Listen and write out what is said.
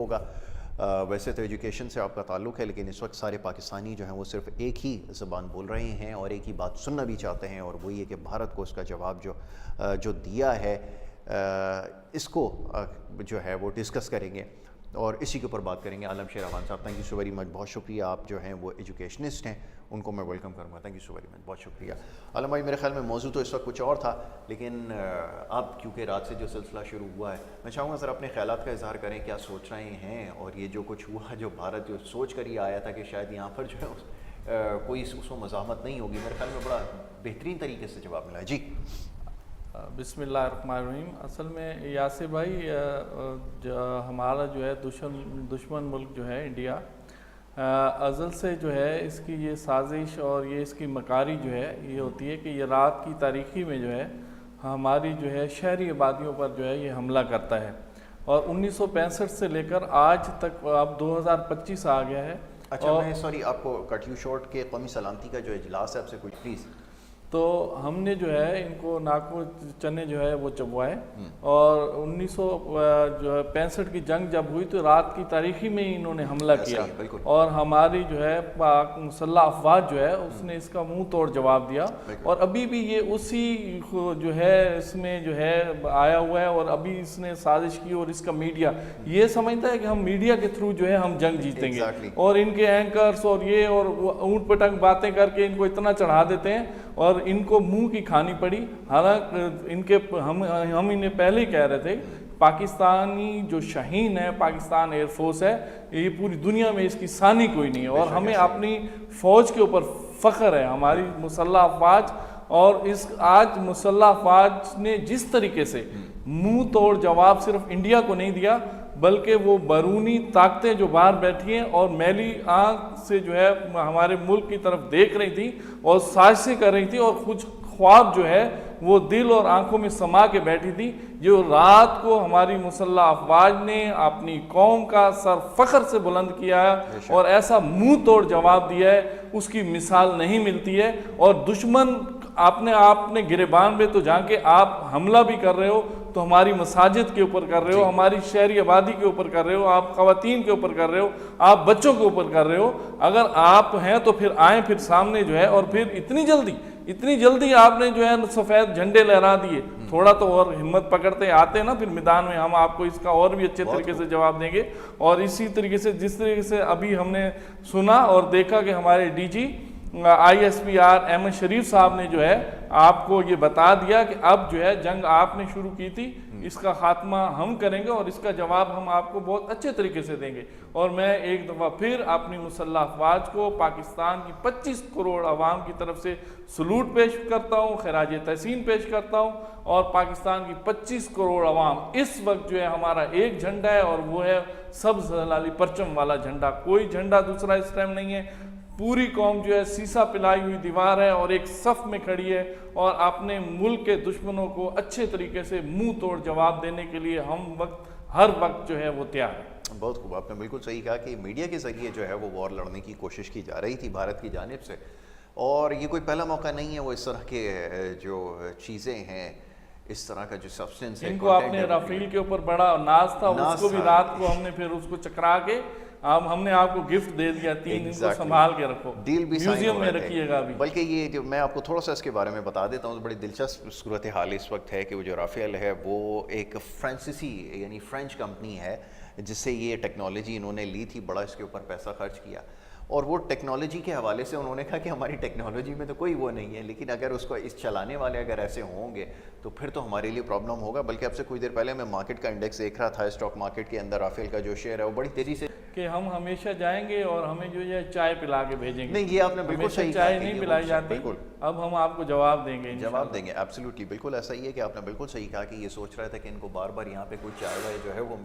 ہوگا۔ ویسے تو ایجوکیشن سے آپ کا تعلق ہے، لیکن اس وقت سارے پاکستانی جو ہیں وہ صرف ایک ہی زبان بول رہے ہیں اور ایک ہی بات سننا بھی چاہتے ہیں، اور وہ یہ کہ بھارت کو اس کا جواب جو دیا ہے اس کو جو ہے وہ ڈسکس کریں گے اور اسی کے اوپر بات کریں گے۔ عالم شیر اعوان صاحب، thank you so very much, بہت شکریہ۔ آپ جو ہیں وہ ایجوکیشنسٹ ہیں، ان کو میں ویلکم کروں گا۔ Thank you so very much, بہت شکریہ۔ عالم بھائی، میرے خیال میں موضوع تو اس وقت کچھ اور تھا، لیکن اب کیونکہ رات سے جو سلسلہ شروع ہوا ہے، میں چاہوں گا ذرا اپنے خیالات کا اظہار کریں، کیا سوچ رہے ہیں، اور یہ جو کچھ ہوا، جو بھارت جو سوچ کر ہی آیا تھا کہ شاید یہاں پر جو ہے کوئی اس کو مزاحمت نہیں ہوگی، میرے خیال میں بڑا بہترین طریقے سے جواب ملا ہے۔ جی بسم اللہ الرحمن الرحیم۔ اصل میں یاسر بھائی، ہمارا جو ہے دشمن ملک جو ہے انڈیا، ازل سے جو ہے اس کی یہ سازش اور یہ اس کی مکاری جو ہے یہ ہوتی ہے کہ یہ رات کی تاریخی میں جو ہے ہماری جو ہے شہری آبادیوں پر جو ہے یہ حملہ کرتا ہے، اور 1965 سے لے کر آج تک اب 2025 آ گیا ہے۔ اچھا، میں سوری آپ کو کٹ یو شارٹ کے قومی سلامتی کا جو اجلاس ہے آپ سے کچھ پلیز۔ تو ہم نے جو ہے ان کو ناکو چنے جو ہے وہ چبوائے، اور 1965 کی جنگ جب ہوئی تو رات کی تاریخی میں ہی انہوں نے حملہ کیا، اور ہماری جو ہے پاک مسلح افواج جو ہے اس نے اس کا منہ توڑ جواب دیا، اور ابھی بھی یہ اسی جو ہے اس میں جو ہے آیا ہوا ہے، اور ابھی اس نے سازش کی، اور اس کا میڈیا یہ سمجھتا ہے کہ ہم میڈیا کے تھرو جو ہے ہم جنگ جیتیں گے، اور ان کے اینکرز اور یہ اور اونٹ پٹنگ باتیں کر کے ان کو اتنا چڑھا دیتے ہیں، اور ان کو منہ کی کھانی پڑی۔ حالانکہ ان کے ہم انہیں پہلے ہی کہہ رہے تھے، پاکستانی جو شاہین ہے، پاکستان ایئر فورس ہے، یہ پوری دنیا میں اس کی ثانی کوئی نہیں ہے، اور ہمیں اپنی فوج کے اوپر فخر ہے، ہماری مسلح افواج۔ اور اس آج مسلح افواج نے جس طریقے سے منہ توڑ جواب صرف انڈیا کو نہیں دیا، بلکہ وہ بیرونی طاقتیں جو باہر بیٹھی ہیں اور میلی آنکھ سے جو ہے ہمارے ملک کی طرف دیکھ رہی تھی اور سازشیں کر رہی تھی، اور کچھ خواب جو ہے وہ دل اور آنکھوں میں سما کے بیٹھی تھی، جو رات کو ہماری مسلح افواج نے اپنی قوم کا سر فخر سے بلند کیا ہے اور ایسا منہ توڑ جواب دیا ہے، اس کی مثال نہیں ملتی ہے۔ اور دشمن آپ نے گریبان میں تو جا کے آپ حملہ بھی کر رہے ہو تو ہماری مساجد کے اوپر کر رہے ہو، ہماری شہری آبادی کے اوپر کر رہے ہو، آپ خواتین کے اوپر کر رہے ہو، آپ بچوں کے اوپر کر رہے ہو۔ اگر آپ ہیں تو پھر آئیں، پھر سامنے جو ہے، اور پھر اتنی جلدی آپ نے جو ہے سفید جھنڈے لہرا دیے، تھوڑا تو اور ہمت پکڑتے آتے نا، پھر میدان میں ہم آپ کو اس کا اور بھی اچھے طریقے سے جواب دیں گے۔ اور اسی طریقے سے جس طریقے سے ابھی ہم نے سنا اور دیکھا کہ ہمارے ڈی جی ISPR احمد شریف صاحب نے جو ہے آپ کو یہ بتا دیا کہ اب جو ہے جنگ آپ نے شروع کی تھی، اس کا خاتمہ ہم کریں گے، اور اس کا جواب ہم آپ کو بہت اچھے طریقے سے دیں گے۔ اور میں ایک دفعہ پھر اپنی مسلح افواج کو، پاکستان کی 25 کروڑ عوام کی طرف سے سلوٹ پیش کرتا ہوں، خراج تحسین پیش کرتا ہوں، اور پاکستان کی 25 کروڑ عوام اس وقت جو ہے ہمارا ایک جھنڈا ہے، اور وہ ہے سبز ہلالی پرچم والا جھنڈا، کوئی جھنڈا دوسرا اس ٹائم نہیں ہے۔ پوری قوم جو ہے سیسا پلائی ہوئی دیوار ہے اور ایک صف میں کھڑی ہے، اور اپنے ملک کے دشمنوں کو اچھے طریقے سے منہ توڑ جواب دینے کے لیے ہم ہر وقت جو ہے وہ تیار ہے۔ بہت خوب، آپ نے بالکل صحیح کہا کہ میڈیا کے ذریعے جو ہے وہ وار لڑنے کی کوشش کی جا رہی تھی بھارت کی جانب سے، اور یہ کوئی پہلا موقع نہیں ہے۔ وہ اس طرح کے جو چیزیں ہیں، اس طرح کا جو سبسٹنس ہے، ان کو اپنے رافیل کے اوپر بڑا ناز تھا، اس کو بھی رات کو ہم نے پھر اس کو چکرا کے ہم نے آپ کو گفٹ دے دیا 3 ان کو سنبھال کے رکھو، ڈیل بھی میوزیم میں رکھیے گا بھی۔ بلکہ یہ جو میں آپ کو تھوڑا سا اس کے بارے میں بتا دیتا ہوں، بڑی دلچسپ صورتحال اس وقت ہے کہ وہ جو رافیل ہے وہ ایک فرانسیسی یعنی فرینچ کمپنی ہے، جس سے یہ ٹیکنالوجی انہوں نے لی تھی، بڑا اس کے اوپر پیسہ خرچ کیا، اور وہ ٹیکنالوجی کے حوالے سے انہوں نے کہا کہ ہماری ٹیکنالوجی میں تو کوئی وہ نہیں ہے، لیکن اگر اس کو چلانے والے اگر ایسے ہوں گے تو پھر تو ہمارے لیے پرابلم ہوگا۔ بلکہ اب سے کچھ دیر پہلے میں مارکیٹ کا انڈیکس دیکھ رہا تھا، اسٹاک مارکیٹ کے اندر رافیل کا جو شیئر ہے وہ بڑی تیزی سے، کہ ہم ہمیشہ جائیں گے اور ہمیں جو ہے چائے پلا کے بھیجیں گے۔ نہیں، یہ آپ نے بالکل صحیح کہا، چائے نہیں پلائی جاتی، اب ہم آپ کو جواب دیں گے، ایبسلیوٹلی، بالکل ایسا ہی ہے کہ آپ نے بالکل صحیح کہا کہ یہ سوچ رہا تھا کہ ان کو بار بار یہاں پہ کوئی چائے وائے جو ہے وہ